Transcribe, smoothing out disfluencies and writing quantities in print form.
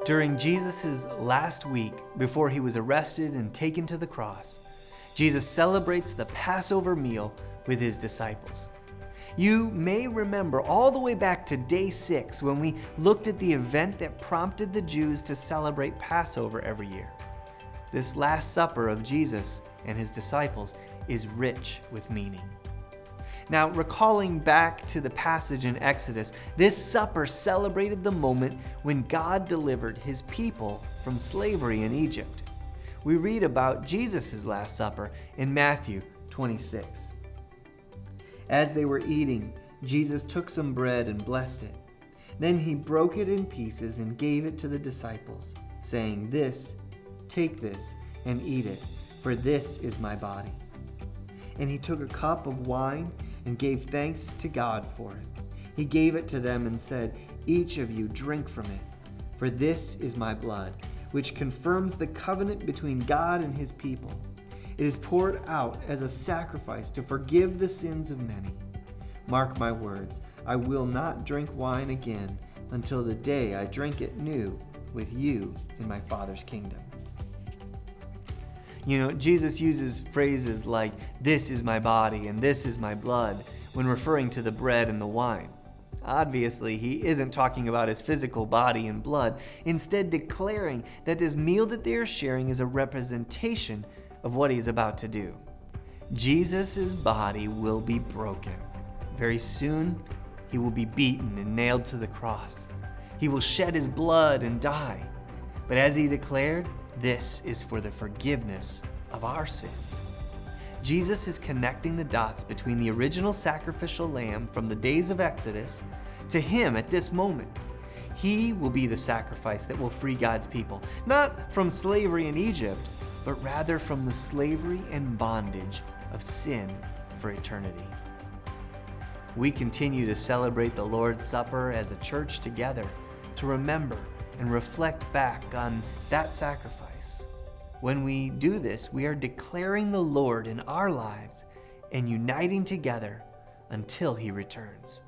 During Jesus' last week before he was arrested and taken to the cross, Jesus celebrates the Passover meal with his disciples. You may remember all the way back to day 6 when we looked at the event that prompted the Jews to celebrate Passover every year. This Last Supper of Jesus and his disciples is rich with meaning. Now, recalling back to the passage in Exodus, this supper celebrated the moment when God delivered his people from slavery in Egypt. We read about Jesus' Last Supper in Matthew 26. As they were eating, Jesus took some bread and blessed it. Then he broke it in pieces and gave it to the disciples, saying, "Take this and eat it, for this is my body." And he took a cup of wine and gave thanks to God for it. He gave it to them and said, "Each of you drink from it, for this is my blood, which confirms the covenant between God and his people. It is poured out as a sacrifice to forgive the sins of many. Mark my words, I will not drink wine again until the day I drink it new with you in my Father's kingdom." Jesus uses phrases like, "This is my body" and "this is my blood" when referring to the bread and the wine. Obviously, he isn't talking about his physical body and blood, instead declaring that this meal that they are sharing is a representation of what he's about to do. Jesus' body will be broken. Very soon, he will be beaten and nailed to the cross. He will shed his blood and die. But as he declared, this is for the forgiveness of our sins. Jesus is connecting the dots between the original sacrificial lamb from the days of Exodus to him at this moment. He will be the sacrifice that will free God's people, not from slavery in Egypt, but rather from the slavery and bondage of sin for eternity. We continue to celebrate the Lord's Supper as a church together to remember and reflect back on that sacrifice. When we do this, we are declaring the Lord in our lives and uniting together until he returns.